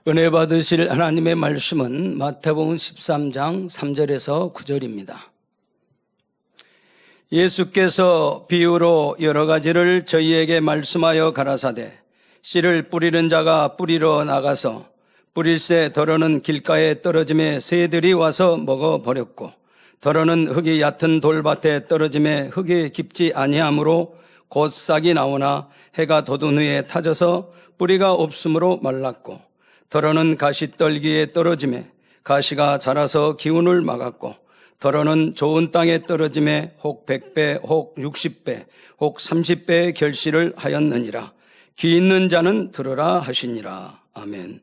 은혜 받으실 하나님의 말씀은 마태복음 13장 3절에서 9절입니다. 예수께서 비유로 여러 가지를 저희에게 말씀하여 가라사대 씨를 뿌리는 자가 뿌리러 나가서 뿌릴새 더러는 길가에 떨어짐에 새들이 와서 먹어버렸고 더러는 흙이 얕은 돌밭에 떨어짐에 흙이 깊지 아니하므로 곧 싹이 나오나 해가 돋은 후에 타져서 뿌리가 없으므로 말랐고 더러는 가시떨기에 떨어짐에 가시가 자라서 기운을 막았고 더러는 좋은 땅에 떨어짐에 혹 100배 혹 60배 혹 30배의 결실을 하였느니라. 귀 있는 자는 들으라 하시니라. 아멘.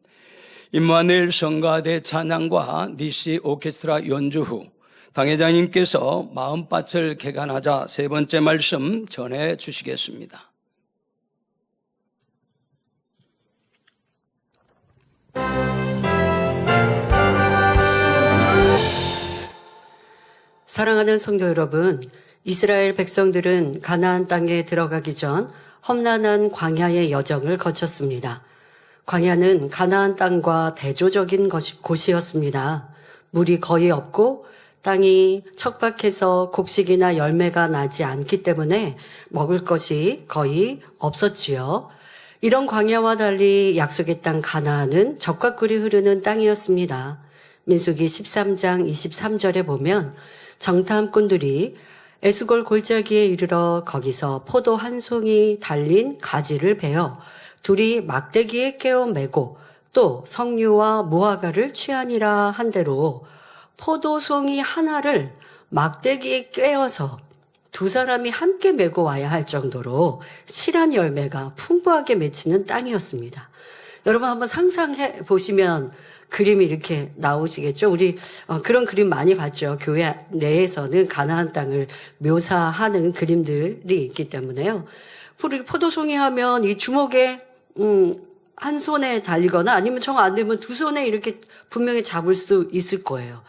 임마누엘 성가대 찬양과 니시 오케스트라 연주 후 당회장님께서 마음밭을 개간하자 세 번째 말씀 전해 주시겠습니다. 사랑하는 성도 여러분, 이스라엘 백성들은 가나안 땅에 들어가기 전 험난한 광야의 여정을 거쳤습니다. 광야는 가나안 땅과 대조적인 곳이었습니다. 물이 거의 없고 땅이 척박해서 곡식이나 열매가 나지 않기 때문에 먹을 것이 거의 없었지요. 이런 광야와 달리 약속의 땅 가나안은 젖과 꿀이 흐르는 땅이었습니다. 민수기 13장 23절에 보면 정탐꾼들이 에스골 골짜기에 이르러 거기서 포도 한 송이 달린 가지를 베어 둘이 막대기에 깨어 메고 또 석류와 무화과를 취하니라 한 대로 포도송이 하나를 막대기에 꿰어서 두 사람이 함께 메고 와야 할 정도로 실한 열매가 풍부하게 맺히는 땅이었습니다. 여러분 한번 상상해 보시면 그림이 이렇게 나오시겠죠? 우리 그런 그림 많이 봤죠. 교회 내에서는 가나안 땅을 묘사하는 그림들이 있기 때문에요. 포도송이 하면 이 주먹에 한 손에 달리거나 아니면 정 안 되면 두 손에 이렇게 분명히 잡을 수 있을 거예요.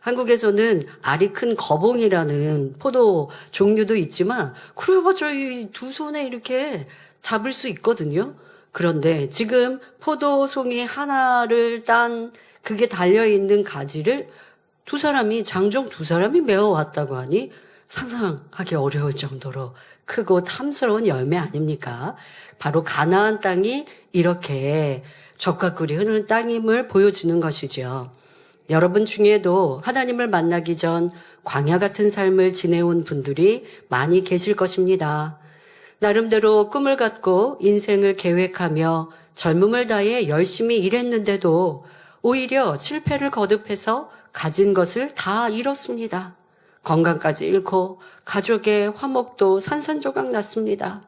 한국에서는 알이 큰 거봉이라는 포도 종류도 있지만 그래봤자 이 두 손에 이렇게 잡을 수 있거든요. 그런데 지금 포도송이 하나를 딴 그게 달려있는 가지를 장정 두 사람이 메어왔다고 하니 상상하기 어려울 정도로 크고 탐스러운 열매 아닙니까? 바로 가나안 땅이 이렇게 젖과 꿀이 흐르는 땅임을 보여주는 것이죠. 여러분 중에도 하나님을 만나기 전 광야 같은 삶을 지내온 분들이 많이 계실 것입니다. 나름대로 꿈을 갖고 인생을 계획하며 젊음을 다해 열심히 일했는데도 오히려 실패를 거듭해서 가진 것을 다 잃었습니다. 건강까지 잃고 가족의 화목도 산산조각 났습니다.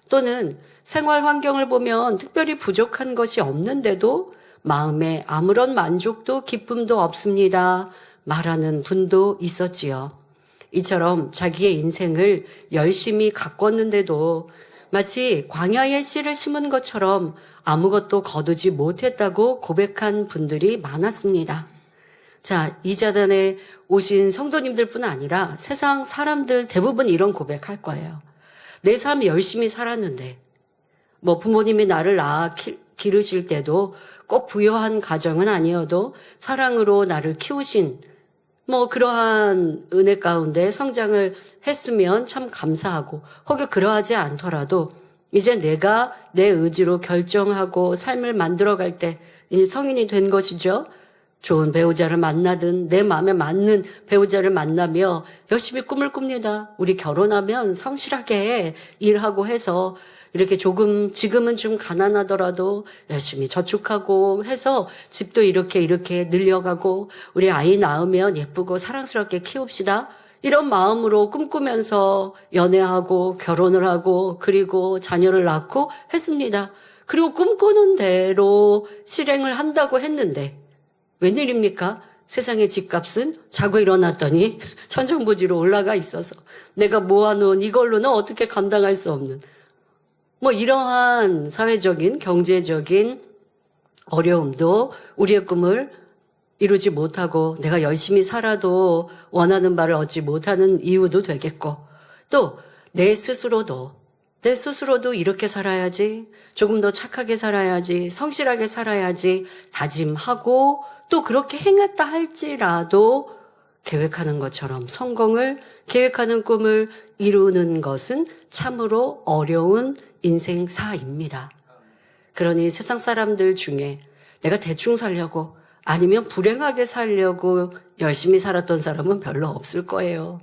또는 생활 환경을 보면 특별히 부족한 것이 없는데도 마음에 아무런 만족도 기쁨도 없습니다. 말하는 분도 있었지요. 이처럼 자기의 인생을 열심히 가꿨는데도 마치 광야에 씨를 심은 것처럼 아무것도 거두지 못했다고 고백한 분들이 많았습니다. 자, 이 자단에 오신 성도님들뿐 아니라 세상 사람들 대부분 이런 고백할 거예요. 내 삶 열심히 살았는데 부모님이 나를 낳아 기르실 때도 꼭 부유한 가정은 아니어도 사랑으로 나를 키우신 그러한 은혜 가운데 성장을 했으면 참 감사하고 혹여 그러하지 않더라도 이제 내가 내 의지로 결정하고 삶을 만들어갈 때 성인이 된 것이죠. 좋은 배우자를 만나든 내 마음에 맞는 배우자를 만나며 열심히 꿈을 꿉니다. 우리 결혼하면 성실하게 일하고 해서 이렇게 지금은 좀 가난하더라도 열심히 저축하고 해서 집도 이렇게 늘려가고 우리 아이 낳으면 예쁘고 사랑스럽게 키웁시다. 이런 마음으로 꿈꾸면서 연애하고 결혼을 하고 그리고 자녀를 낳고 했습니다. 그리고 꿈꾸는 대로 실행을 한다고 했는데 웬일입니까? 세상의 집값은 자고 일어났더니 천정부지로 올라가 있어서 내가 모아놓은 이걸로는 어떻게 감당할 수 없는 이러한 사회적인 경제적인 어려움도 우리의 꿈을 이루지 못하고 내가 열심히 살아도 원하는 바를 얻지 못하는 이유도 되겠고 또 내 스스로도 내 스스로도 이렇게 살아야지, 조금 더 착하게 살아야지, 성실하게 살아야지 다짐하고 또 그렇게 행했다 할지라도 계획하는 것처럼 성공을 계획하는 꿈을 이루는 것은 참으로 어려운 인생사입니다. 그러니 세상 사람들 중에 내가 대충 살려고 아니면 불행하게 살려고 열심히 살았던 사람은 별로 없을 거예요.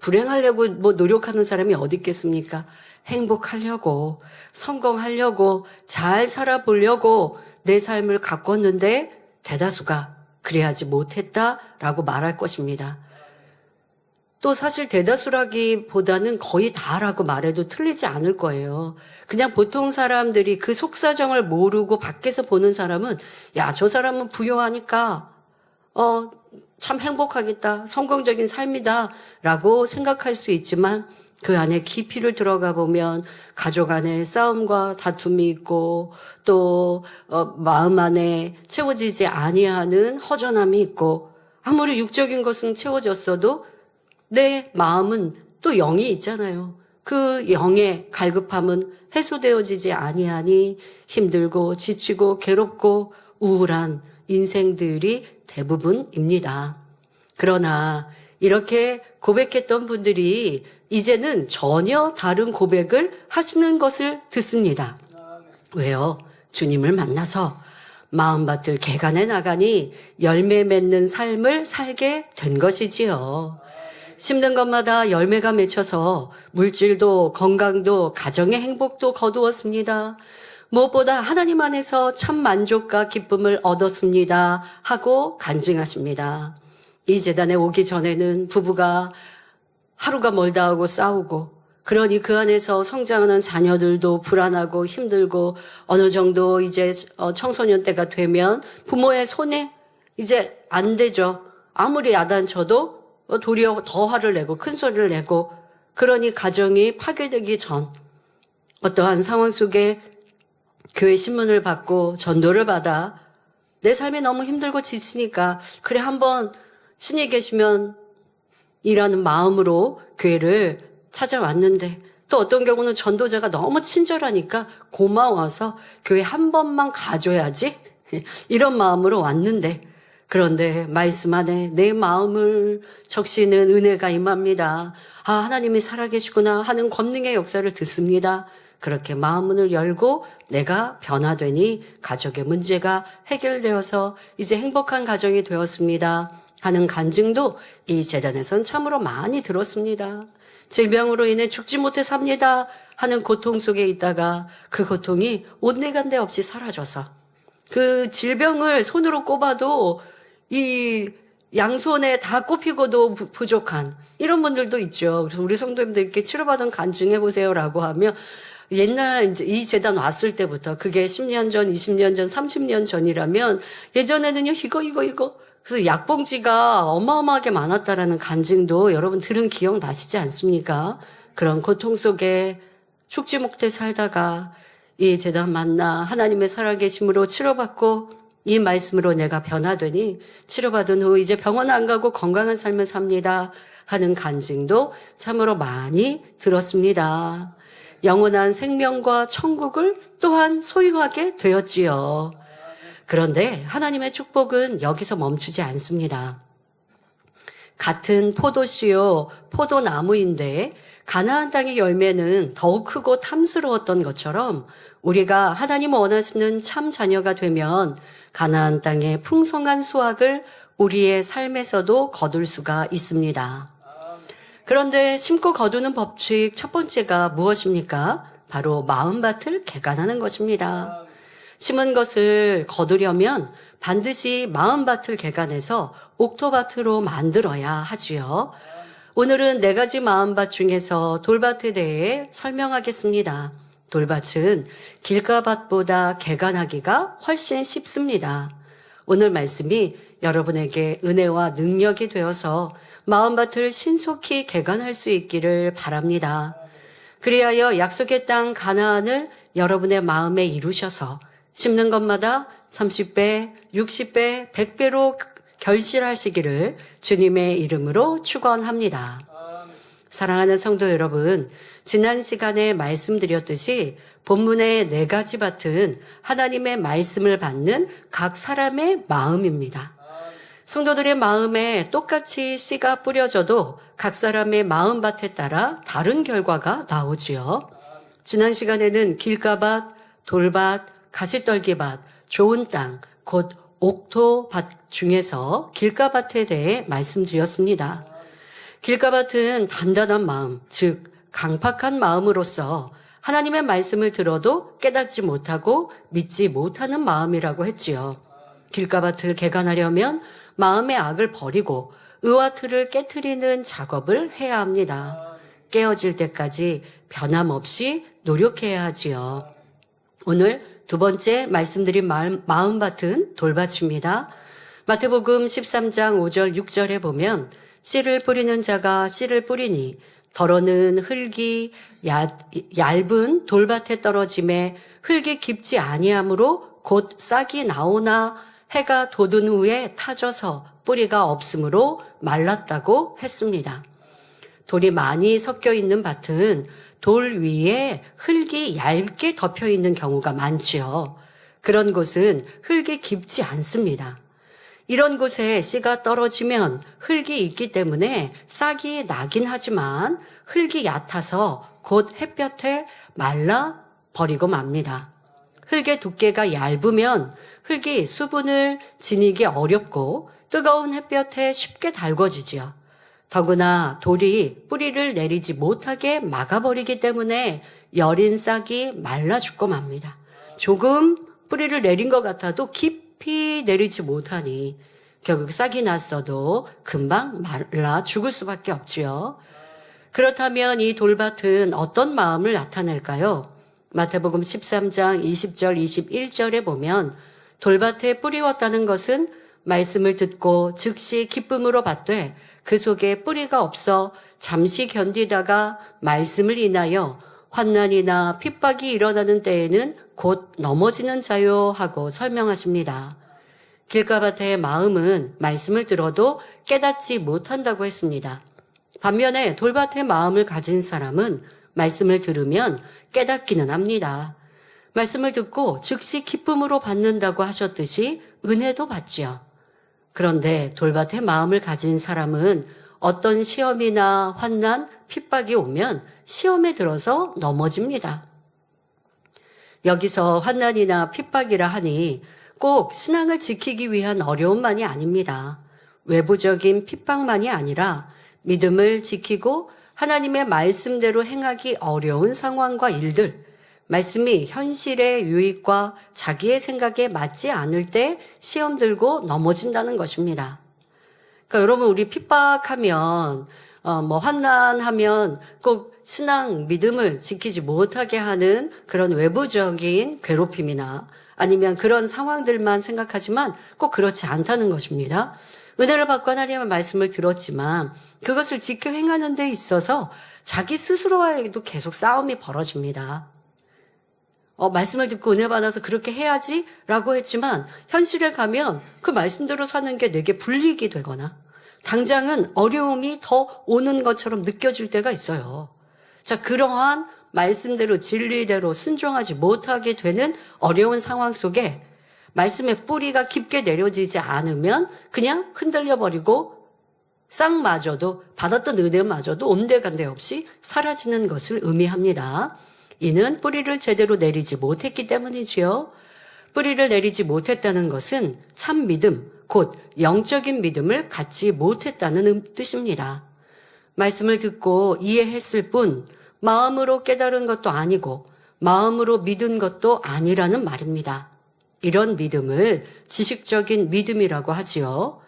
불행하려고 노력하는 사람이 어디 있겠습니까? 행복하려고, 성공하려고, 잘 살아보려고 내 삶을 가꿨는데 대다수가 그래야지 못했다라고 말할 것입니다. 또 사실 대다수라기보다는 거의 다라고 말해도 틀리지 않을 거예요. 그냥 보통 사람들이 그 속사정을 모르고 밖에서 보는 사람은 야, 저 사람은 부유하니까 참 행복하겠다, 성공적인 삶이다 라고 생각할 수 있지만 그 안에 깊이를 들어가 보면 가족 안에 싸움과 다툼이 있고 또 마음 안에 채워지지 아니하는 허전함이 있고 아무리 육적인 것은 채워졌어도 내 마음은 또 영이 있잖아요. 그 영의 갈급함은 해소되어지지 아니하니 힘들고 지치고 괴롭고 우울한 인생들이 대부분입니다. 그러나 이렇게 고백했던 분들이 이제는 전혀 다른 고백을 하시는 것을 듣습니다. 왜요? 주님을 만나서 마음밭을 개간해 나가니 열매 맺는 삶을 살게 된 것이지요. 심는 것마다 열매가 맺혀서 물질도 건강도 가정의 행복도 거두었습니다. 무엇보다 하나님 안에서 참 만족과 기쁨을 얻었습니다 하고 간증하십니다. 이 재단에 오기 전에는 부부가 하루가 멀다 하고 싸우고 그러니 그 안에서 성장하는 자녀들도 불안하고 힘들고 어느 정도 이제 청소년 때가 되면 부모의 손에 이제 안 되죠. 아무리 야단쳐도 도리어 더 화를 내고 큰 소리를 내고 그러니 가정이 파괴되기 전 어떠한 상황 속에 교회 신문을 받고 전도를 받아 내 삶이 너무 힘들고 지치니까 그래 한번 신이 계시면 이라는 마음으로 교회를 찾아왔는데 또 어떤 경우는 전도자가 너무 친절하니까 고마워서 교회 한 번만 가줘야지 이런 마음으로 왔는데 그런데 말씀 안에 내 마음을 적시는 은혜가 임합니다. 아, 하나님이 살아계시구나 하는 권능의 역사를 듣습니다. 그렇게 마음문을 열고 내가 변화되니 가족의 문제가 해결되어서 이제 행복한 가정이 되었습니다 하는 간증도 이 재단에선 참으로 많이 들었습니다. 질병으로 인해 죽지 못해 삽니다 하는 고통 속에 있다가 그 고통이 온데간데 없이 사라져서 그 질병을 손으로 꼽아도 이 양손에 다 꼽히고도 부족한 이런 분들도 있죠. 그래서 우리 성도님들께 치료받은 간증해보세요라고 하면 옛날 이제 이 재단 왔을 때부터 그게 10년 전, 20년 전, 30년 전이라면 예전에는요 이거 그래서 약봉지가 어마어마하게 많았다라는 간증도 여러분 들은 기억 나시지 않습니까? 그런 고통 속에 죽지 못해 살다가 이 재단 만나 하나님의 살아계심으로 치료받고 이 말씀으로 내가 변화되니 치료받은 후 이제 병원 안 가고 건강한 삶을 삽니다 하는 간증도 참으로 많이 들었습니다. 영원한 생명과 천국을 또한 소유하게 되었지요. 그런데 하나님의 축복은 여기서 멈추지 않습니다. 같은 포도씨요, 포도나무인데 가나안 땅의 열매는 더욱 크고 탐스러웠던 것처럼 우리가 하나님 원하시는 참 자녀가 되면 가나안 땅의 풍성한 수확을 우리의 삶에서도 거둘 수가 있습니다. 그런데 심고 거두는 법칙 첫 번째가 무엇입니까? 바로 마음밭을 개간하는 것입니다. 심은 것을 거두려면 반드시 마음밭을 개간해서 옥토밭으로 만들어야 하지요. 오늘은 4가지 마음밭 중에서 돌밭에 대해 설명하겠습니다. 돌밭은 길가밭보다 개간하기가 훨씬 쉽습니다. 오늘 말씀이 여러분에게 은혜와 능력이 되어서 마음밭을 신속히 개간할 수 있기를 바랍니다. 그리하여 약속의 땅 가나안을 여러분의 마음에 이루셔서 심는 것마다 30배, 60배, 100배로 결실하시기를 주님의 이름으로 축원합니다. 사랑하는 성도 여러분, 지난 시간에 말씀드렸듯이 본문의 4가지 밭은 하나님의 말씀을 받는 각 사람의 마음입니다. 성도들의 마음에 똑같이 씨가 뿌려져도 각 사람의 마음밭에 따라 다른 결과가 나오지요. 지난 시간에는 길가밭, 돌밭, 가시떨기밭, 좋은 땅, 곧 옥토밭 중에서 길가밭에 대해 말씀드렸습니다. 길가밭은 단단한 마음, 즉 강팍한 마음으로서 하나님의 말씀을 들어도 깨닫지 못하고 믿지 못하는 마음이라고 했지요. 길가밭을 개간하려면 마음의 악을 버리고 의와 틀을 깨트리는 작업을 해야 합니다. 깨어질 때까지 변함없이 노력해야 하지요. 오늘 2번째 말씀드린 마음밭은 돌밭입니다. 마태복음 13장 5절 6절에 보면 씨를 뿌리는 자가 씨를 뿌리니 더러는 흙이 얇은 돌밭에 떨어짐에 흙이 깊지 아니하므로 곧 싹이 나오나 해가 돋은 후에 타져서 뿌리가 없으므로 말랐다고 했습니다. 돌이 많이 섞여 있는 밭은 돌 위에 흙이 얇게 덮여 있는 경우가 많지요. 그런 곳은 흙이 깊지 않습니다. 이런 곳에 씨가 떨어지면 흙이 있기 때문에 싹이 나긴 하지만 흙이 얕아서 곧 햇볕에 말라 버리고 맙니다. 흙의 두께가 얇으면 흙이 수분을 지니기 어렵고 뜨거운 햇볕에 쉽게 달궈지지요. 더구나 돌이 뿌리를 내리지 못하게 막아버리기 때문에 여린 싹이 말라 죽고 맙니다. 조금 뿌리를 내린 것 같아도 깊이 내리지 못하니 결국 싹이 났어도 금방 말라 죽을 수밖에 없지요. 그렇다면 이 돌밭은 어떤 마음을 나타낼까요? 마태복음 13장 20절 21절에 보면 돌밭에 뿌리웠다는 것은 말씀을 듣고 즉시 기쁨으로 받되 그 속에 뿌리가 없어 잠시 견디다가 말씀을 인하여 환난이나 핍박이 일어나는 때에는 곧 넘어지는 자요 하고 설명하십니다. 길가밭의 마음은 말씀을 들어도 깨닫지 못한다고 했습니다. 반면에 돌밭의 마음을 가진 사람은 말씀을 들으면 깨닫기는 합니다. 말씀을 듣고 즉시 기쁨으로 받는다고 하셨듯이 은혜도 받지요. 그런데 돌밭의 마음을 가진 사람은 어떤 시험이나 환난, 핍박이 오면 시험에 들어서 넘어집니다. 여기서 환난이나 핍박이라 하니 꼭 신앙을 지키기 위한 어려움만이 아닙니다. 외부적인 핍박만이 아니라 믿음을 지키고 하나님의 말씀대로 행하기 어려운 상황과 일들, 말씀이 현실의 유익과 자기의 생각에 맞지 않을 때 시험 들고 넘어진다는 것입니다. 그러니까 여러분, 우리 핍박하면, 환난하면 꼭 신앙, 믿음을 지키지 못하게 하는 그런 외부적인 괴롭힘이나 아니면 그런 상황들만 생각하지만 꼭 그렇지 않다는 것입니다. 은혜를 받고 하나님의 말씀을 들었지만 그것을 지켜 행하는 데 있어서 자기 스스로와도 계속 싸움이 벌어집니다. 말씀을 듣고 은혜 받아서 그렇게 해야지 라고 했지만 현실에 가면 그 말씀대로 사는 게 내게 불리익이 되거나 당장은 어려움이 더 오는 것처럼 느껴질 때가 있어요. 자, 그러한 말씀대로 진리대로 순종하지 못하게 되는 어려운 상황 속에 말씀의 뿌리가 깊게 내려지지 않으면 그냥 흔들려버리고 싹마저도 받았던 은혜마저도 온데간데 없이 사라지는 것을 의미합니다. 이는 뿌리를 제대로 내리지 못했기 때문이지요. 뿌리를 내리지 못했다는 것은 참 믿음, 곧 영적인 믿음을 갖지 못했다는 뜻입니다. 말씀을 듣고 이해했을 뿐 마음으로 깨달은 것도 아니고 마음으로 믿은 것도 아니라는 말입니다. 이런 믿음을 지식적인 믿음이라고 하지요.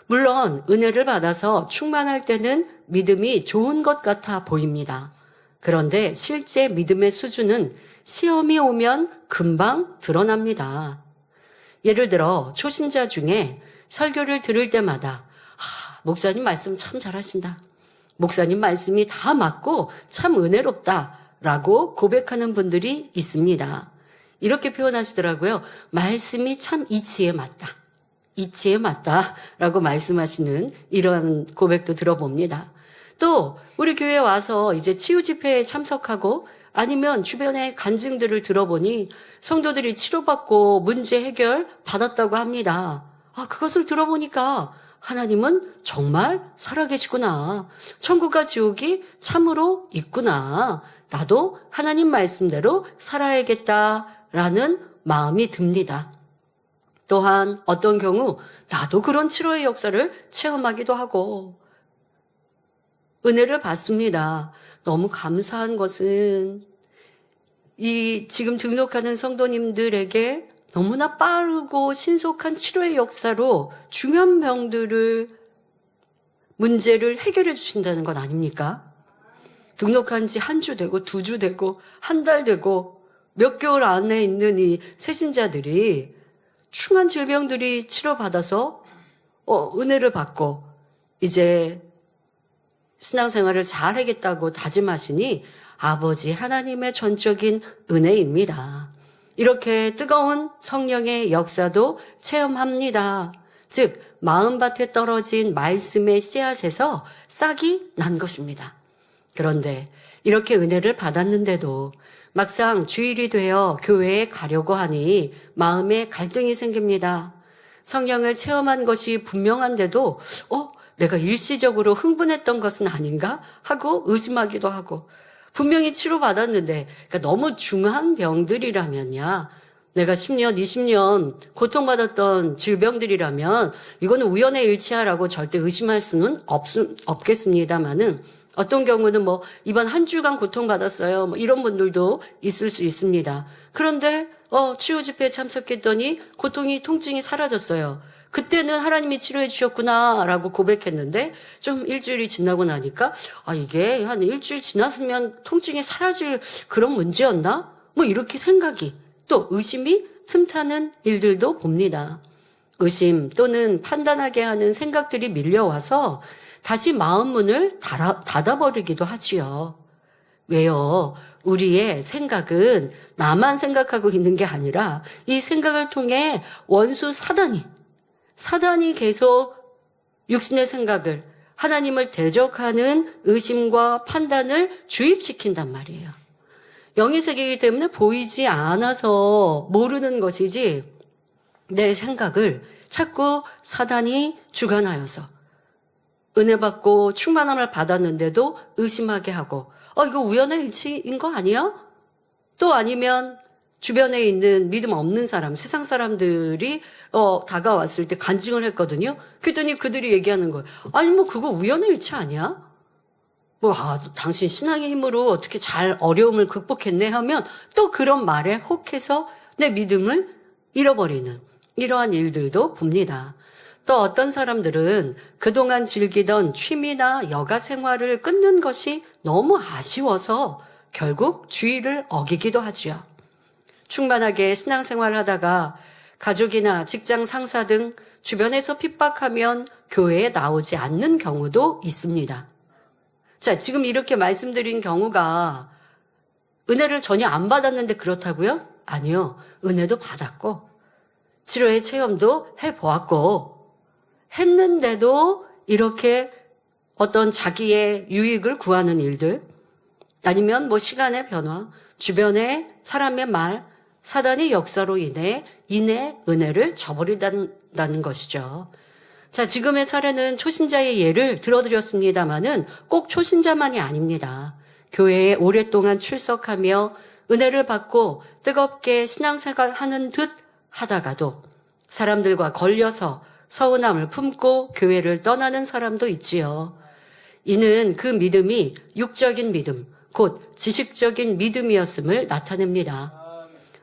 물론 은혜를 받아서 충만할 때는 믿음이 좋은 것 같아 보입니다. 그런데 실제 믿음의 수준은 시험이 오면 금방 드러납니다. 예를 들어 초신자 중에 설교를 들을 때마다 목사님 말씀 참 잘하신다. 목사님 말씀이 다 맞고 참 은혜롭다 라고 고백하는 분들이 있습니다. 이렇게 표현하시더라고요. 말씀이 참 이치에 맞다. 이치에 맞다 라고 말씀하시는 이런 고백도 들어봅니다. 또 우리 교회에 와서 이제 치유 집회에 참석하고 아니면 주변의 간증들을 들어보니 성도들이 치료받고 문제 해결 받았다고 합니다. 그것을 들어보니까 하나님은 정말 살아계시구나. 천국과 지옥이 참으로 있구나. 나도 하나님 말씀대로 살아야겠다라는 마음이 듭니다. 또한 어떤 경우 나도 그런 치료의 역사를 체험하기도 하고 은혜를 받습니다. 너무 감사한 것은 이 지금 등록하는 성도님들에게 너무나 빠르고 신속한 치료의 역사로 중요한 병들을 문제를 해결해 주신다는 건 아닙니까? 등록한 지 한 주 되고 2주 되고 한 달 되고 몇 개월 안에 있는 이 세신자들이 중한 질병들이 치료받아서 은혜를 받고 이제 신앙생활을 잘 하겠다고 다짐하시니 아버지 하나님의 전적인 은혜입니다. 이렇게 뜨거운 성령의 역사도 체험합니다. 즉 마음밭에 떨어진 말씀의 씨앗에서 싹이 난 것입니다. 그런데 이렇게 은혜를 받았는데도 막상 주일이 되어 교회에 가려고 하니 마음에 갈등이 생깁니다. 성령을 체험한 것이 분명한데도 내가 일시적으로 흥분했던 것은 아닌가 하고 의심하기도 하고 분명히 치료받았는데 그러니까 너무 중한 병들이라면야 내가 10년, 20년 고통받았던 질병들이라면 이거는 우연의 일치야라고 절대 의심할 수는 없겠습니다만은 어떤 경우는 이번 한 주간 고통받았어요. 이런 분들도 있을 수 있습니다. 그런데 치유 집회에 참석했더니 고통이 통증이 사라졌어요. 그때는 하나님이 치료해 주셨구나라고 고백했는데 좀 일주일이 지나고 나니까 이게 한 일주일 지났으면 통증이 사라질 그런 문제였나? 이렇게 생각이 또 의심이 틈타는 일들도 봅니다. 의심 또는 판단하게 하는 생각들이 밀려와서 다시 마음 문을 닫아버리기도 하지요. 왜요? 우리의 생각은 나만 생각하고 있는 게 아니라 이 생각을 통해 원수 사단이 계속 육신의 생각을 하나님을 대적하는 의심과 판단을 주입시킨단 말이에요. 영의 세계이기 때문에 보이지 않아서 모르는 것이지 내 생각을 자꾸 사단이 주관하여서 은혜 받고 충만함을 받았는데도 의심하게 하고 이거 우연의 일치인 거 아니야? 또 아니면 주변에 있는 믿음 없는 사람, 세상 사람들이 다가왔을 때 간증을 했거든요. 그랬더니 그들이 얘기하는 거예요. 그거 우연의 일치 아니야? 당신 신앙의 힘으로 어떻게 잘 어려움을 극복했네 하면 또 그런 말에 혹해서 내 믿음을 잃어버리는 이러한 일들도 봅니다. 또 어떤 사람들은 그동안 즐기던 취미나 여가 생활을 끊는 것이 너무 아쉬워서 결국 주의를 어기기도 하지요. 충만하게 신앙생활을 하다가 가족이나 직장 상사 등 주변에서 핍박하면 교회에 나오지 않는 경우도 있습니다. 자, 지금 이렇게 말씀드린 경우가 은혜를 전혀 안 받았는데 그렇다고요? 아니요. 은혜도 받았고 치료의 체험도 해보았고 했는데도 이렇게 어떤 자기의 유익을 구하는 일들 아니면 시간의 변화, 주변의 사람의 말, 사단의 역사로 인해 은혜를 저버린다는 것이죠. 자, 지금의 사례는 초신자의 예를 들어드렸습니다마는 꼭 초신자만이 아닙니다. 교회에 오랫동안 출석하며 은혜를 받고 뜨겁게 신앙생활 하는 듯 하다가도 사람들과 걸려서 서운함을 품고 교회를 떠나는 사람도 있지요. 이는 그 믿음이 육적인 믿음, 곧 지식적인 믿음이었음을 나타냅니다.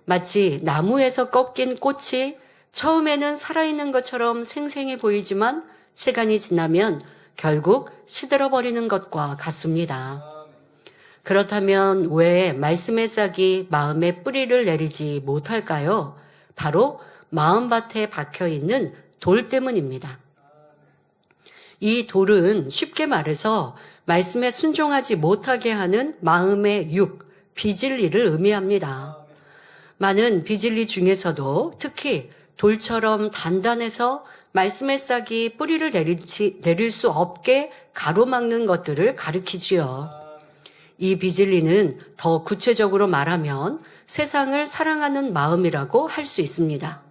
마치 나무에서 꺾인 꽃이 처음에는 살아있는 것처럼 생생해 보이지만 시간이 지나면 결국 시들어버리는 것과 같습니다. 그렇다면 왜 말씀의 싹이 마음에 뿌리를 내리지 못할까요? 바로 마음밭에 박혀있는 돌 때문입니다. 이 돌은 쉽게 말해서 말씀에 순종하지 못하게 하는 마음의 비진리를 의미합니다. 많은 비진리 중에서도 특히 돌처럼 단단해서 말씀의 싹이 뿌리를 내릴 수 없게 가로막는 것들을 가리키지요. 이 비진리는 더 구체적으로 말하면 세상을 사랑하는 마음이라고 할 수 있습니다.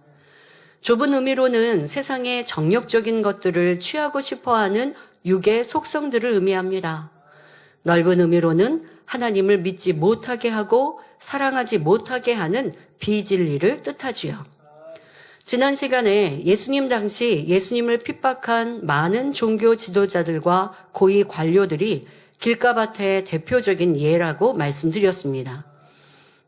좁은 의미로는 세상의 정욕적인 것들을 취하고 싶어하는 육의 속성들을 의미합니다. 넓은 의미로는 하나님을 믿지 못하게 하고 사랑하지 못하게 하는 비진리를 뜻하지요. 지난 시간에 예수님 당시 예수님을 핍박한 많은 종교 지도자들과 고위 관료들이 길가밭의 대표적인 예라고 말씀드렸습니다.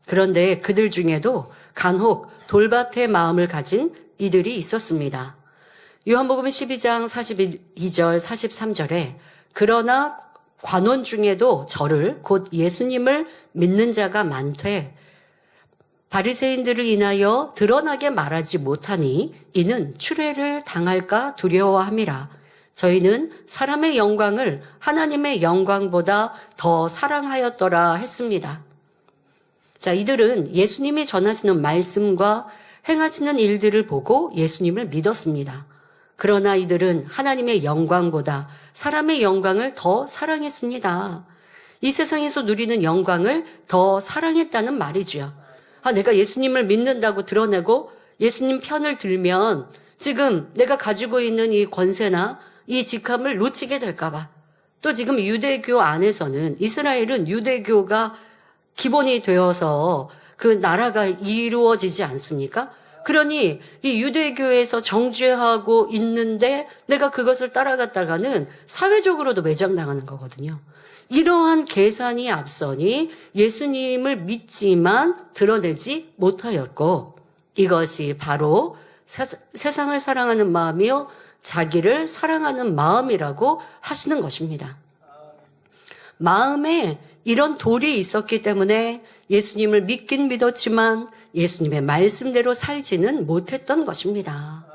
그런데 그들 중에도 간혹 돌밭의 마음을 가진 이들이 있었습니다. 요한복음 12장 42절 43절에 그러나 관원 중에도 저를 곧 예수님을 믿는 자가 많되 바리새인들을 인하여 드러나게 말하지 못하니 이는 추례를 당할까 두려워함이라. 저희는 사람의 영광을 하나님의 영광보다 더 사랑하였더라 했습니다. 자, 이들은 예수님이 전하시는 말씀과 행하시는 일들을 보고 예수님을 믿었습니다. 그러나 이들은 하나님의 영광보다 사람의 영광을 더 사랑했습니다. 이 세상에서 누리는 영광을 더 사랑했다는 말이죠. 내가 예수님을 믿는다고 드러내고 예수님 편을 들면 지금 내가 가지고 있는 이 권세나 이 직함을 놓치게 될까봐. 또 지금 유대교 안에서는 이스라엘은 유대교가 기본이 되어서 그 나라가 이루어지지 않습니까? 그러니 이 유대교에서 정죄하고 있는데 내가 그것을 따라갔다가는 사회적으로도 매장당하는 거거든요. 이러한 계산이 앞서니 예수님을 믿지만 드러내지 못하였고 이것이 바로 세상을 사랑하는 마음이요 자기를 사랑하는 마음이라고 하시는 것입니다. 마음에 이런 돌이 있었기 때문에 예수님을 믿긴 믿었지만 예수님의 말씀대로 살지는 못했던 것입니다.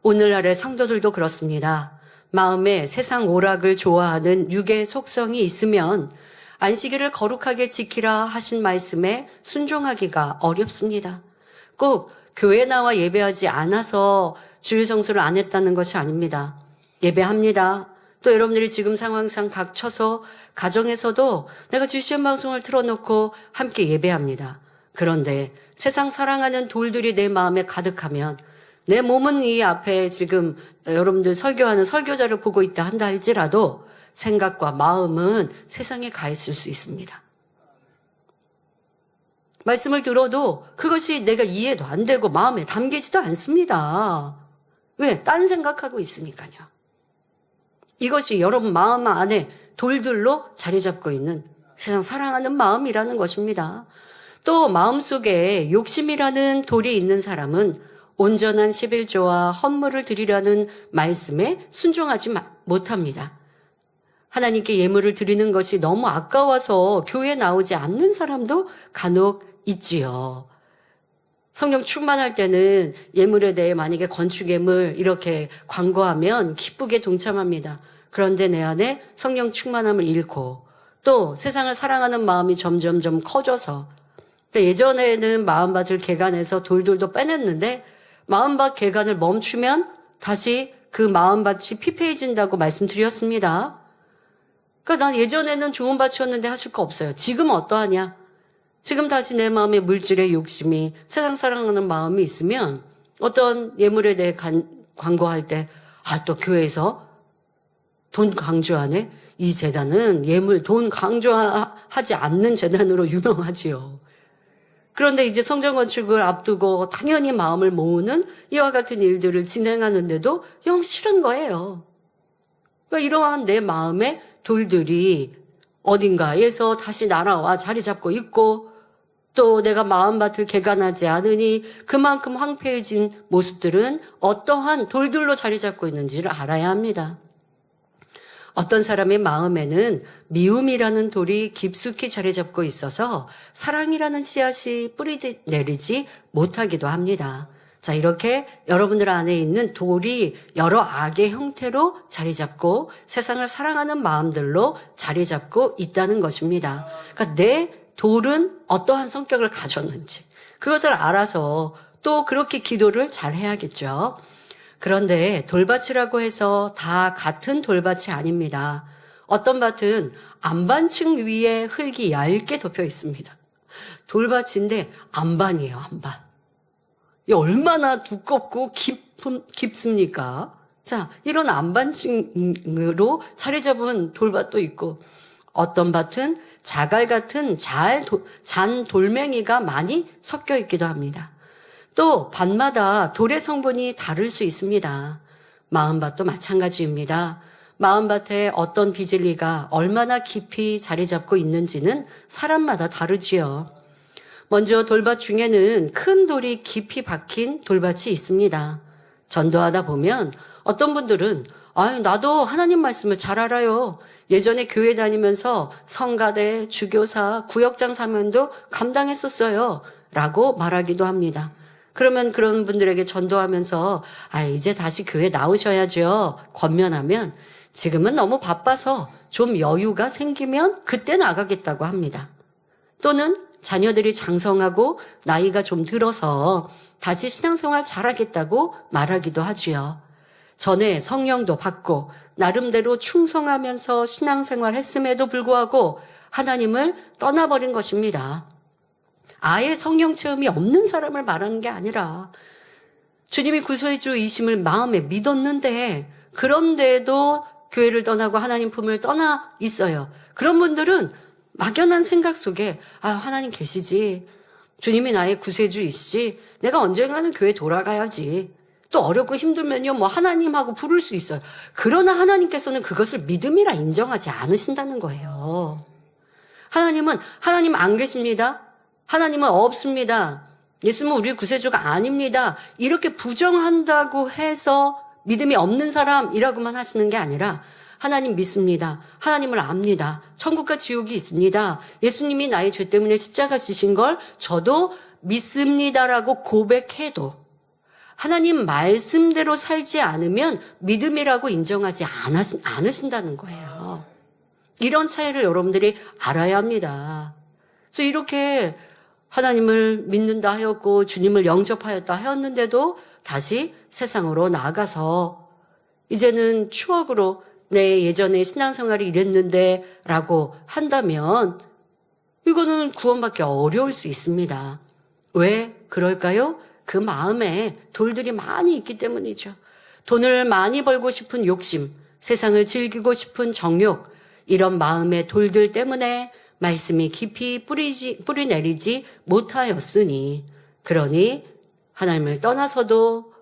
오늘날의 성도들도 그렇습니다. 마음에 세상 오락을 좋아하는 육의 속성이 있으면 안식일을 거룩하게 지키라 하신 말씀에 순종하기가 어렵습니다. 꼭 교회 나와 예배하지 않아서 주일 성수를 안 했다는 것이 아닙니다. 예배합니다. 또 여러분들이 지금 상황상 각처서 가정에서도 내가 주시한 방송을 틀어놓고 함께 예배합니다. 그런데 세상 사랑하는 돌들이 내 마음에 가득하면 내 몸은 이 앞에 지금 여러분들 설교하는 설교자를 보고 있다 한다 할지라도 생각과 마음은 세상에 가 있을 수 있습니다. 말씀을 들어도 그것이 내가 이해도 안 되고 마음에 담기지도 않습니다. 왜? 딴 생각하고 있으니까요. 이것이 여러분 마음 안에 돌들로 자리 잡고 있는 세상 사랑하는 마음이라는 것입니다. 또 마음속에 욕심이라는 돌이 있는 사람은 온전한 11조와 헌물을 드리라는 말씀에 순종하지 못합니다. 하나님께 예물을 드리는 것이 너무 아까워서 교회에 나오지 않는 사람도 간혹 있지요. 성령 충만할 때는 예물에 대해 만약에 건축예물 이렇게 광고하면 기쁘게 동참합니다. 그런데 내 안에 성령 충만함을 잃고 또 세상을 사랑하는 마음이 점점점 커져서 예전에는 마음밭을 개간해서 돌돌도 빼냈는데 마음밭 개간을 멈추면 다시 그 마음밭이 피폐해진다고 말씀드렸습니다. 그러니까 난 예전에는 좋은 밭이었는데 하실 거 없어요. 지금 어떠하냐? 지금 다시 내 마음에 물질의 욕심이 세상 사랑하는 마음이 있으면 어떤 예물에 대해 광고할 때 또 교회에서 돈 강조하네? 이 재단은 예물 돈 강조하지 않는 재단으로 유명하지요. 그런데 이제 성전 건축을 앞두고 당연히 마음을 모으는 이와 같은 일들을 진행하는데도 영 싫은 거예요. 그러니까 이러한 내 마음의 돌들이 어딘가에서 다시 날아와 자리 잡고 있고 또 내가 마음밭을 개간하지 않으니 그만큼 황폐해진 모습들은 어떠한 돌들로 자리 잡고 있는지를 알아야 합니다. 어떤 사람의 마음에는 미움이라는 돌이 깊숙이 자리 잡고 있어서 사랑이라는 씨앗이 뿌리 내리지 못하기도 합니다. 자, 이렇게 여러분들 안에 있는 돌이 여러 악의 형태로 자리 잡고 세상을 사랑하는 마음들로 자리 잡고 있다는 것입니다. 그러니까 내 돌은 어떠한 성격을 가졌는지 그것을 알아서 또 그렇게 기도를 잘 해야겠죠. 그런데 돌밭이라고 해서 다 같은 돌밭이 아닙니다. 어떤 밭은 안반층 위에 흙이 얇게 덮여 있습니다. 돌밭인데 안반이에요, 안반. 이 얼마나 두껍고 깊습니까? 자, 이런 안반층으로 자리 잡은 돌밭도 있고, 어떤 밭은 자갈 같은 잔 돌멩이가 많이 섞여 있기도 합니다. 또 밭마다 돌의 성분이 다를 수 있습니다. 마음밭도 마찬가지입니다. 마음밭에 어떤 비질리가 얼마나 깊이 자리 잡고 있는지는 사람마다 다르지요. 먼저 돌밭 중에는 큰 돌이 깊이 박힌 돌밭이 있습니다. 전도하다 보면 어떤 분들은 나도 하나님 말씀을 잘 알아요. 예전에 교회 다니면서 성가대, 주교사, 구역장 사면도 감당했었어요. 라고 말하기도 합니다. 그러면 그런 분들에게 전도하면서 이제 다시 교회 나오셔야죠. 권면하면 지금은 너무 바빠서 좀 여유가 생기면 그때 나가겠다고 합니다. 또는 자녀들이 장성하고 나이가 좀 들어서 다시 신앙생활 잘하겠다고 말하기도 하지요. 전에 성령도 받고 나름대로 충성하면서 신앙생활 했음에도 불구하고 하나님을 떠나버린 것입니다. 아예 성령 체험이 없는 사람을 말하는 게 아니라 주님이 구세주이심을 마음에 믿었는데 그런데도 교회를 떠나고 하나님 품을 떠나 있어요. 그런 분들은 막연한 생각 속에 하나님 계시지. 주님이 나의 구세주이시지. 내가 언젠가는 교회 돌아가야지. 또 어렵고 힘들면요, 하나님하고 부를 수 있어요. 그러나 하나님께서는 그것을 믿음이라 인정하지 않으신다는 거예요. 하나님은 하나님 안 계십니다. 하나님은 없습니다. 예수님은 우리 구세주가 아닙니다. 이렇게 부정한다고 해서 믿음이 없는 사람이라고만 하시는 게 아니라 하나님 믿습니다. 하나님을 압니다. 천국과 지옥이 있습니다. 예수님이 나의 죄 때문에 십자가 지신 걸 저도 믿습니다라고 고백해도 하나님 말씀대로 살지 않으면 믿음이라고 인정하지 않으신다는 거예요. 이런 차이를 여러분들이 알아야 합니다. 그래서 이렇게 하나님을 믿는다 하였고 주님을 영접하였다 하였는데도 다시 세상으로 나가서 이제는 추억으로 내 예전에 신앙생활이 이랬는데 라고 한다면 이거는 구원받기 어려울 수 있습니다. 왜 그럴까요? 그 마음에 돌들이 많이 있기 때문이죠. 돈을 많이 벌고 싶은 욕심, 세상을 즐기고 싶은 정욕, 이런 마음의 돌들 때문에 말씀이 깊이 뿌리 내리지 못하였으니, 그러니 하나님을 떠나서도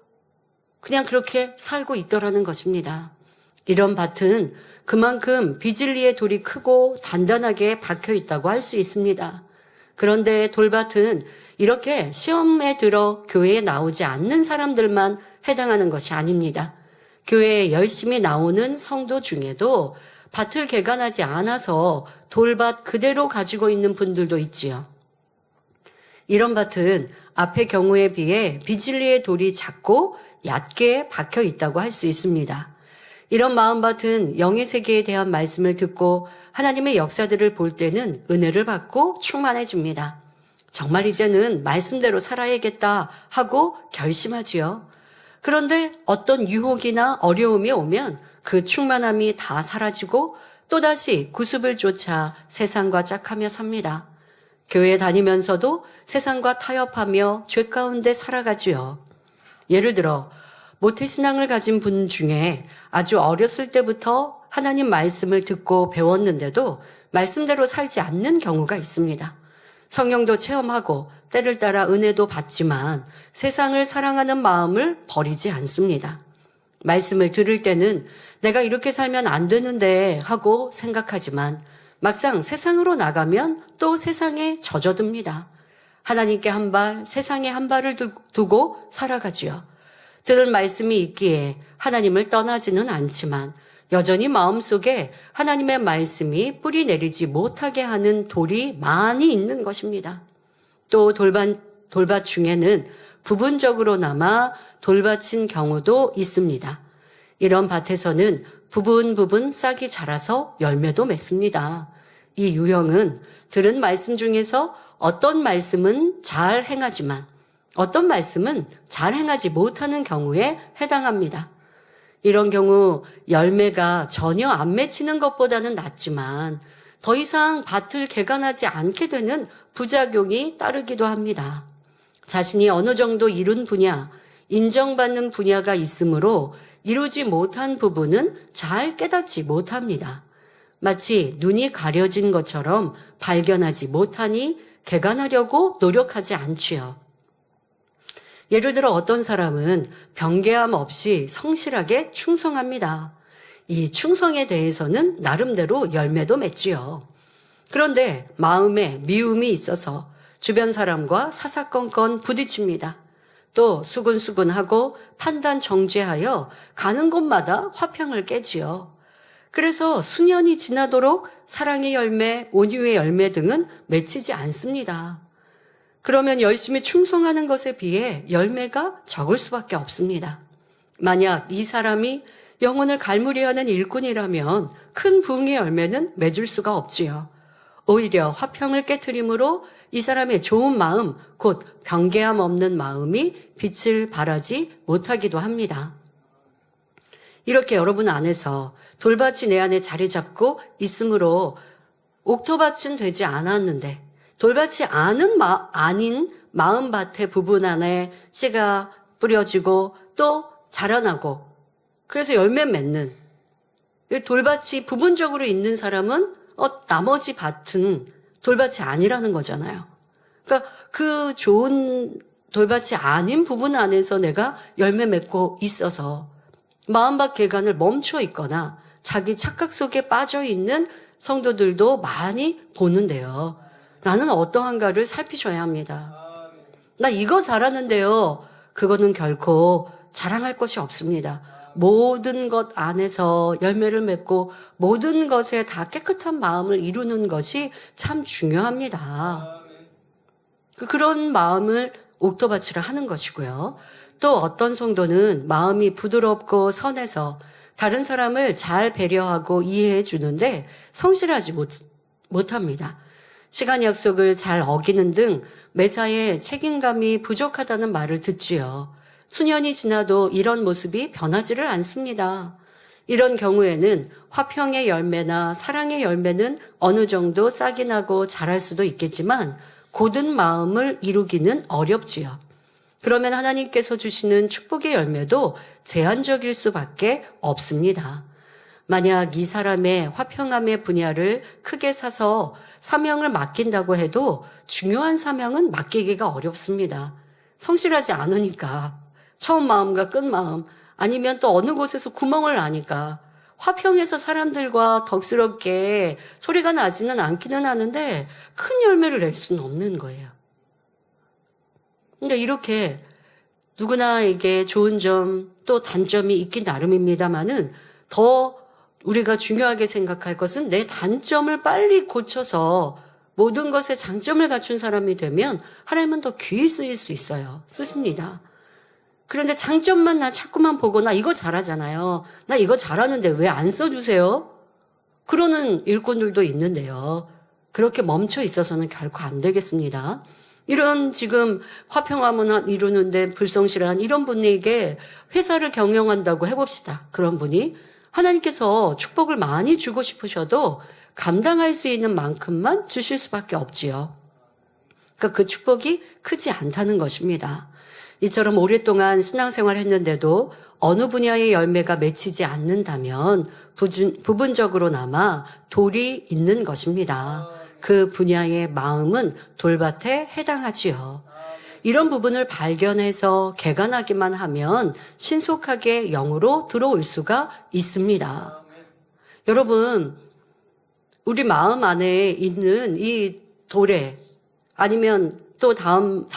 그냥 그렇게 살고 있더라는 것입니다. 이런 밭은 그만큼 비질리의 돌이 크고 단단하게 박혀 있다고 할 수 있습니다. 그런데 돌밭은 이렇게 시험에 들어 교회에 나오지 않는 사람들만 해당하는 것이 아닙니다. 교회에 열심히 나오는 성도 중에도 밭을 개간하지 않아서 돌밭 그대로 가지고 있는 분들도 있지요. 이런 밭은 앞의 경우에 비해 비질리의 돌이 작고 얕게 박혀 있다고 할 수 있습니다. 이런 마음밭은 영의 세계에 대한 말씀을 듣고 하나님의 역사들을 볼 때는 은혜를 받고 충만해집니다. 정말 이제는 말씀대로 살아야겠다 하고 결심하지요. 그런데 어떤 유혹이나 어려움이 오면 그 충만함이 다 사라지고 또다시 구습을 쫓아 세상과 짝하며 삽니다. 교회 다니면서도 세상과 타협하며 죄 가운데 살아가지요. 예를 들어 모태신앙을 가진 분 중에 아주 어렸을 때부터 하나님 말씀을 듣고 배웠는데도 말씀대로 살지 않는 경우가 있습니다. 성령도 체험하고 때를 따라 은혜도 받지만 세상을 사랑하는 마음을 버리지 않습니다. 말씀을 들을 때는 내가 이렇게 살면 안 되는데 하고 생각하지만 막상 세상으로 나가면 또 세상에 젖어듭니다. 하나님께 한 발, 세상에 한 발을 두고 살아가지요. 들은 말씀이 있기에 하나님을 떠나지는 않지만 여전히 마음속에 하나님의 말씀이 뿌리 내리지 못하게 하는 돌이 많이 있는 것입니다. 또 돌밭 중에는 부분적으로나마 돌밭인 경우도 있습니다. 이런 밭에서는 부분 싹이 자라서 열매도 맺습니다. 이 유형은 들은 말씀 중에서 어떤 말씀은 잘 행하지만 어떤 말씀은 잘 행하지 못하는 경우에 해당합니다. 이런 경우 열매가 전혀 안 맺히는 것보다는 낫지만 더 이상 밭을 개간하지 않게 되는 부작용이 따르기도 합니다. 자신이 어느 정도 이룬 분야, 인정받는 분야가 있으므로 이루지 못한 부분은 잘 깨닫지 못합니다. 마치 눈이 가려진 것처럼 발견하지 못하니 개간하려고 노력하지 않지요. 예를 들어 어떤 사람은 변개함 없이 성실하게 충성합니다. 이 충성에 대해서는 나름대로 열매도 맺지요. 그런데 마음에 미움이 있어서 주변 사람과 사사건건 부딪힙니다. 또 수근수근하고 판단 정죄하여 가는 곳마다 화평을 깨지요. 그래서 수년이 지나도록 사랑의 열매, 온유의 열매 등은 맺히지 않습니다. 그러면 열심히 충성하는 것에 비해 열매가 적을 수밖에 없습니다. 만약 이 사람이 영혼을 갈무리하는 일꾼이라면 큰 부흥의 열매는 맺을 수가 없지요. 오히려 화평을 깨트림으로 이 사람의 좋은 마음, 곧 변개함 없는 마음이 빛을 발하지 못하기도 합니다. 이렇게 여러분 안에서 돌밭이 내 안에 자리 잡고 있으므로 옥토밭은 되지 않았는데 돌밭이 아닌 마음밭의 부분 안에 씨가 뿌려지고 또 자라나고 그래서 열매 맺는 돌밭이 부분적으로 있는 사람은 나머지 밭은 돌밭이 아니라는 거잖아요. 그러니까 그 좋은 돌밭이 아닌 부분 안에서 내가 열매 맺고 있어서 마음밭 개간을 멈춰 있거나 자기 착각 속에 빠져 있는 성도들도 많이 보는데요. 나는 어떠한가를 살피셔야 합니다. 나 이거 잘하는데요. 그거는 결코 자랑할 것이 없습니다. 모든 것 안에서 열매를 맺고 모든 것에 다 깨끗한 마음을 이루는 것이 참 중요합니다. 그런 마음을 옥토밭이라 하는 것이고요. 또 어떤 성도는 마음이 부드럽고 선해서 다른 사람을 잘 배려하고 이해해 주는데 성실하지 못합니다. 시간 약속을 잘 어기는 등 매사에 책임감이 부족하다는 말을 듣지요. 수년이 지나도 이런 모습이 변하지를 않습니다. 이런 경우에는 화평의 열매나 사랑의 열매는 어느 정도 싹이 나고 자랄 수도 있겠지만 고든 마음을 이루기는 어렵지요. 그러면 하나님께서 주시는 축복의 열매도 제한적일 수밖에 없습니다. 만약 이 사람의 화평함의 분야를 크게 사서 사명을 맡긴다고 해도 중요한 사명은 맡기기가 어렵습니다. 성실하지 않으니까, 처음 마음과 끝 마음, 아니면 또 어느 곳에서 구멍을 나니까 화평해서 사람들과 덕스럽게 소리가 나지는 않기는 하는데 큰 열매를 낼 수는 없는 거예요. 그러니까 이렇게 누구나에게 좋은 점 또 단점이 있긴 나름입니다만은 더 우리가 중요하게 생각할 것은 내 단점을 빨리 고쳐서 모든 것에 장점을 갖춘 사람이 되면 하나님은 더 귀히 쓰일 수 있어요. 쓰십니다. 그런데 장점만 나 자꾸만 보고 나 이거 잘하잖아요. 나 이거 잘하는데 왜 안 써주세요? 그러는 일꾼들도 있는데요. 그렇게 멈춰 있어서는 결코 안 되겠습니다. 이런 지금 화평함은 이루는데 불성실한 이런 분에게 회사를 경영한다고 해봅시다. 그런 분이 하나님께서 축복을 많이 주고 싶으셔도 감당할 수 있는 만큼만 주실 수밖에 없지요. 그러니까 그 축복이 크지 않다는 것입니다. 이처럼 오랫동안 신앙생활을 했는데도 어느 분야의 열매가 맺히지 않는다면 부분적으로나마 돌이 있는 것입니다. 그 분야의 마음은 돌밭에 해당하지요. 이런 부분을 발견해서 개간하기만 하면 신속하게 영으로 들어올 수가 있습니다. 여러분, 우리 마음 안에 있는 이 돌에 아니면 또 다음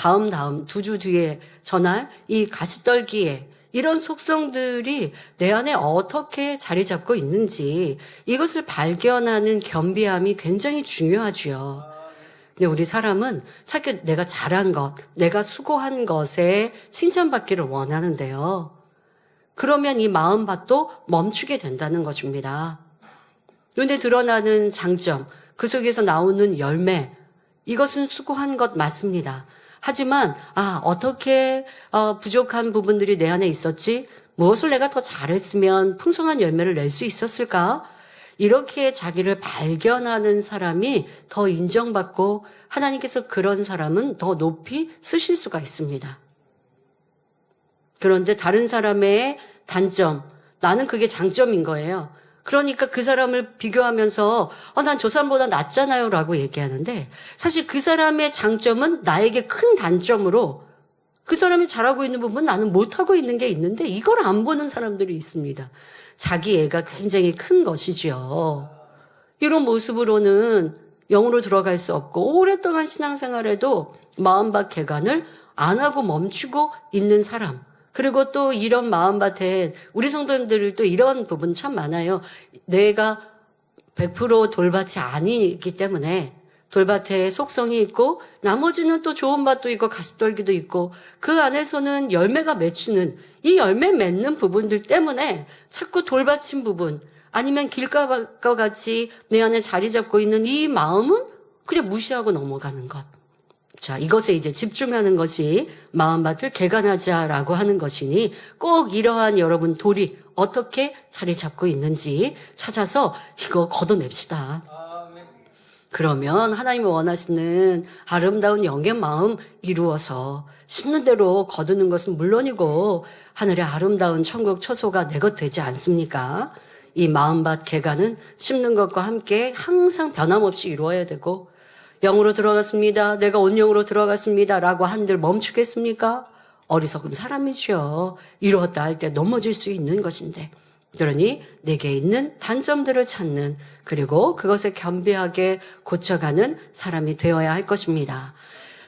두 주 뒤에 전할 이 가시떨기에 이런 속성들이 내 안에 어떻게 자리 잡고 있는지 이것을 발견하는 겸비함이 굉장히 중요하지요. 근데 우리 사람은 자꾸 내가 잘한 것, 내가 수고한 것에 칭찬받기를 원하는데요. 그러면 이 마음밭도 멈추게 된다는 것입니다. 눈에 드러나는 장점, 그 속에서 나오는 열매, 이것은 수고한 것 맞습니다. 하지만 어떻게 부족한 부분들이 내 안에 있었지? 무엇을 내가 더 잘했으면 풍성한 열매를 낼 수 있었을까? 이렇게 자기를 발견하는 사람이 더 인정받고 하나님께서 그런 사람은 더 높이 쓰실 수가 있습니다. 그런데 다른 사람의 단점, 나는 그게 장점인 거예요. 그러니까 그 사람을 비교하면서 난 저 사람보다 낫잖아요 라고 얘기하는데 사실 그 사람의 장점은 나에게 큰 단점으로 그 사람이 잘하고 있는 부분 나는 못하고 있는 게 있는데 이걸 안 보는 사람들이 있습니다. 자기 애가 굉장히 큰 것이지요. 이런 모습으로는 영으로 들어갈 수 없고 오랫동안 신앙생활에도 마음밭 개간을 안 하고 멈추고 있는 사람. 그리고 또 이런 마음밭에 우리 성도님들 또 이런 부분 참 많아요. 내가 100% 돌밭이 아니기 때문에 돌밭에 속성이 있고 나머지는 또 좋은 밭도 있고 가시떨기도 있고 그 안에서는 열매가 맺히는 이 열매 맺는 부분들 때문에 자꾸 돌밭인 부분 아니면 길가과 같이 내 안에 자리 잡고 있는 이 마음은 그냥 무시하고 넘어가는 것. 자, 이것에 이제 집중하는 것이 마음밭을 개간하자라고 하는 것이니 꼭 이러한 여러분 돌이 어떻게 자리 잡고 있는지 찾아서 이거 걷어냅시다. 그러면 하나님이 원하시는 아름다운 영의 마음 이루어서 심는 대로 거두는 것은 물론이고 하늘의 아름다운 천국 처소가 내 것 되지 않습니까? 이 마음밭 개간은 심는 것과 함께 항상 변함없이 이루어야 되고 영으로 들어갔습니다. 내가 온영으로 들어갔습니다. 라고 한들 멈추겠습니까? 어리석은 사람이죠. 이루었다 할 때 넘어질 수 있는 것인데. 그러니 내게 있는 단점들을 찾는 그리고 그것을 겸비하게 고쳐가는 사람이 되어야 할 것입니다.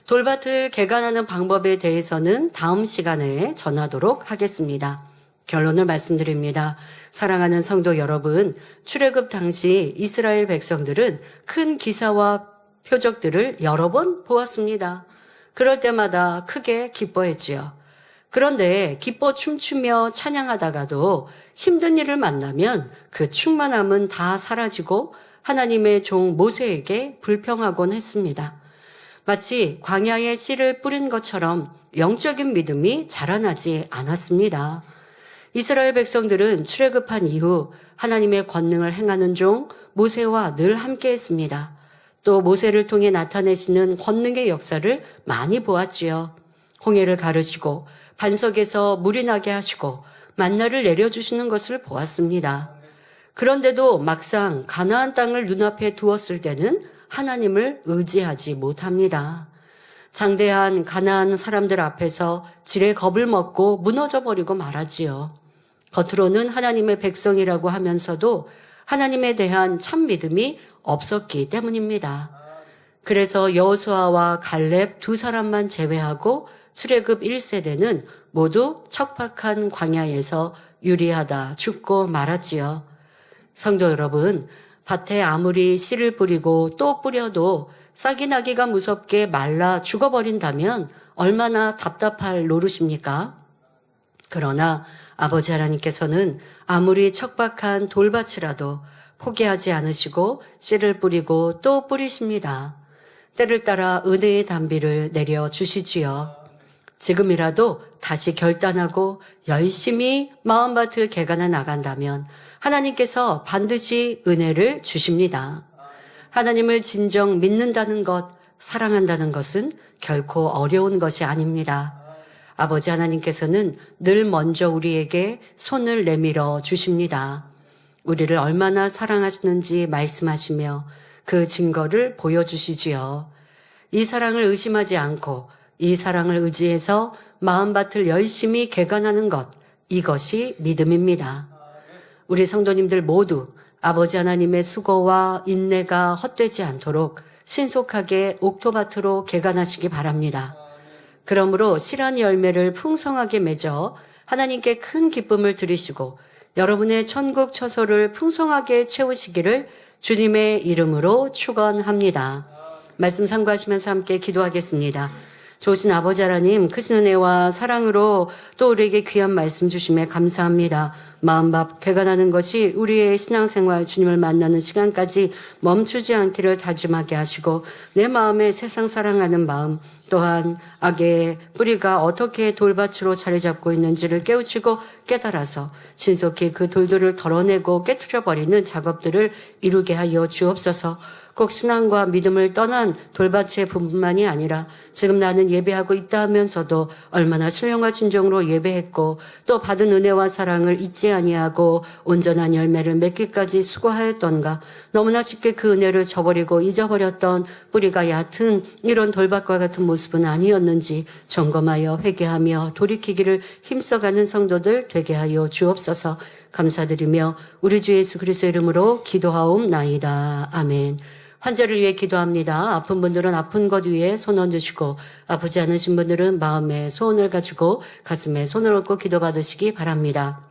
돌밭을 개간하는 방법에 대해서는 다음 시간에 전하도록 하겠습니다. 결론을 말씀드립니다. 사랑하는 성도 여러분, 출애굽 당시 이스라엘 백성들은 큰 기사와 표적들을 여러 번 보았습니다. 그럴 때마다 크게 기뻐했지요. 그런데 기뻐 춤추며 찬양하다가도 힘든 일을 만나면 그 충만함은 다 사라지고 하나님의 종 모세에게 불평하곤 했습니다. 마치 광야에 씨를 뿌린 것처럼 영적인 믿음이 자라나지 않았습니다. 이스라엘 백성들은 출애굽한 이후 하나님의 권능을 행하는 종 모세와 늘 함께했습니다. 또 모세를 통해 나타내시는 권능의 역사를 많이 보았지요. 홍해를 가르시고 반석에서 물이 나게 하시고 만나를 내려주시는 것을 보았습니다. 그런데도 막상 가나안 땅을 눈앞에 두었을 때는 하나님을 의지하지 못합니다. 장대한 가나안 사람들 앞에서 지레 겁을 먹고 무너져 버리고 말하지요. 겉으로는 하나님의 백성이라고 하면서도 하나님에 대한 참 믿음이 없었기 때문입니다. 그래서 여호수아와 갈렙 두 사람만 제외하고 출애굽 1세대는 모두 척박한 광야에서 유리하다 죽고 말았지요. 성도 여러분, 밭에 아무리 씨를 뿌리고 또 뿌려도 싹이 나기가 무섭게 말라 죽어버린다면 얼마나 답답할 노릇입니까? 그러나 아버지 하나님께서는 아무리 척박한 돌밭이라도 포기하지 않으시고 씨를 뿌리고 또 뿌리십니다. 때를 따라 은혜의 단비를 내려주시지요. 지금이라도 다시 결단하고 열심히 마음밭을 개간해 나간다면 하나님께서 반드시 은혜를 주십니다. 하나님을 진정 믿는다는 것, 사랑한다는 것은 결코 어려운 것이 아닙니다. 아버지 하나님께서는 늘 먼저 우리에게 손을 내밀어 주십니다. 우리를 얼마나 사랑하시는지 말씀하시며 그 증거를 보여주시지요. 이 사랑을 의심하지 않고 이 사랑을 의지해서 마음밭을 열심히 개간하는 것, 이것이 믿음입니다. 우리 성도님들 모두 아버지 하나님의 수고와 인내가 헛되지 않도록 신속하게 옥토밭으로 개간하시기 바랍니다. 그러므로 실한 열매를 풍성하게 맺어 하나님께 큰 기쁨을 드리시고 여러분의 천국 처소를 풍성하게 채우시기를 주님의 이름으로 축원합니다. 말씀 상고하시면서 함께 기도하겠습니다. 좋으신 아버지 하나님, 크신 은혜와 사랑으로 또 우리에게 귀한 말씀 주심에 감사합니다. 마음밥 개간하는 것이 우리의 신앙생활 주님을 만나는 시간까지 멈추지 않기를 다짐하게 하시고 내 마음에 세상 사랑하는 마음 또한 악의 뿌리가 어떻게 돌밭으로 자리 잡고 있는지를 깨우치고 깨달아서 신속히 그 돌들을 덜어내고 깨트려버리는 작업들을 이루게 하여 주옵소서. 꼭 신앙과 믿음을 떠난 돌밭의 부분만이 아니라 지금 나는 예배하고 있다 하면서도 얼마나 신령과 진정으로 예배했고 또 받은 은혜와 사랑을 잊지 아니하고 온전한 열매를 맺기까지 수고하였던가 너무나 쉽게 그 은혜를 저버리고 잊어버렸던 뿌리가 얕은 이런 돌밭과 같은 모습은 아니었는지 점검하여 회개하며 돌이키기를 힘써가는 성도들 되게 하여 주옵소서. 감사드리며 우리 주 예수 그리스도의 이름으로 기도하옵나이다. 아멘. 환자를 위해 기도합니다. 아픈 분들은 아픈 것 위에 손 얹으시고 아프지 않으신 분들은 마음에 소원을 가지고 가슴에 손을 얹고 기도받으시기 바랍니다.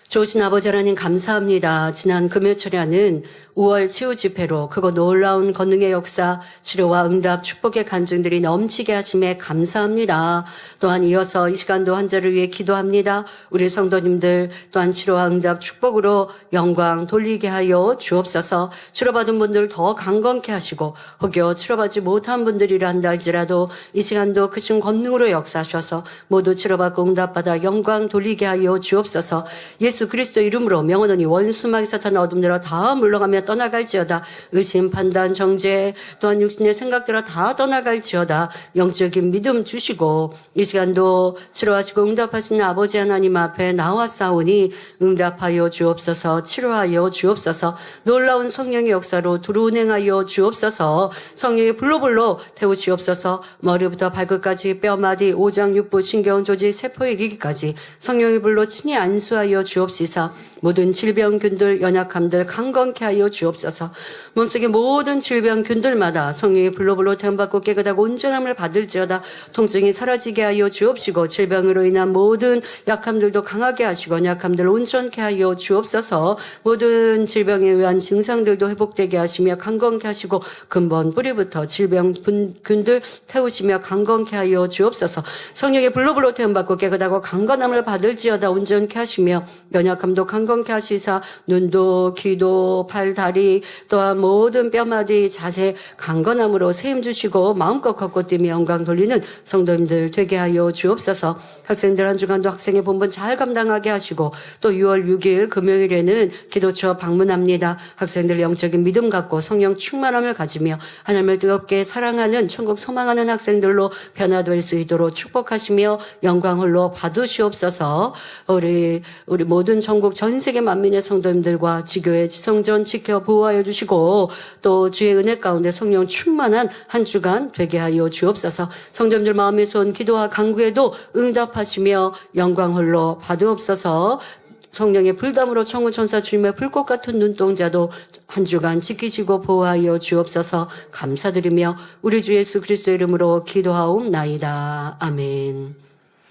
좋으신 아버지 하나님 감사합니다. 지난 금요철에는 5월 치유 집회로 크고 놀라운 권능의 역사, 치료와 응답, 축복의 간증들이 넘치게 하심에 감사합니다. 또한 이어서 이 시간도 환자를 위해 기도합니다. 우리 성도님들 또한 치료와 응답, 축복으로 영광 돌리게 하여 주옵소서. 치료받은 분들 더 강건케 하시고 혹여 치료받지 못한 분들이라 한다 할지라도 이 시간도 크신 권능으로 역사하셔서 모두 치료받고 응답받아 영광 돌리게 하여 주옵소서. 예수 그리스도 이름으로 명언하니 원수마귀 사탄 어둠들아 다 물러가며 떠나갈지어다. 의심, 판단, 정죄 또한 육신의 생각들아 다 떠나갈지어다. 영적인 믿음 주시고 이 시간도 치료하시고 응답하시는 아버지 하나님 앞에 나왔사오니 응답하여 주옵소서. 치료하여 주옵소서. 놀라운 성령의 역사로 두루운행하여 주옵소서. 성령의 불로불로 태우시옵소서. 머리부터 발끝까지 뼈마디 오장 육부 신경 조직 세포에 이르기까지 성령의 불로 친히 안수하여 주옵시사. 모든 질병균들 연약함들 강건케 하여 주옵소서. 몸속의 모든 질병균들마다 성령의 불로불로 태움받고 깨끗하고 온전함을 받을지어다. 통증이 사라지게 하여 주옵시고 질병으로 인한 모든 약함들도 강하게 하시고 연약함들 온전케 하여 주옵소서. 모든 질병에 의한 증상들도 회복되게 하시며 강건케 하시고 근본 뿌리부터 질병균들 태우시며 강건케 하여 주옵소서. 성령의 불로불로 태움받고 깨끗하고 강건함을 받을지어다. 온전케 하시며 연약함도 강건케 하시사 눈도 귀도 팔 다리 또한 모든 뼈마디 자세 강건함으로 세임 주시고 마음껏 걷고 뛰며 영광 돌리는 성도님들 되게 하여 주옵소서. 학생들 한 주간도 학생의 본분 잘 감당하게 하시고 또 6월 6일 금요일에는 기도처 방문합니다. 학생들 영적인 믿음 갖고 성령 충만함을 가지며 하나님을 뜨겁게 사랑하는 천국 소망하는 학생들로 변화될 수 있도록 축복하시며 영광 홀로 받으시옵소서. 우리 모든 전국 전 세계 만민의 성도님들과 지교회 지성전 지켜 보호하여 주시고 또 주의 은혜 가운데 성령 충만한 한 주간 되게 하여 주옵소서. 성도님들 마음의 손 기도와 간구에도 응답하시며 영광 홀로 받으옵소서. 성령의 불담으로 천군 천사 주님의 불꽃 같은 눈동자도 한 주간 지키시고 보호하여 주옵소서. 감사드리며 우리 주 예수 그리스도 이름으로 기도하옵나이다. 아멘.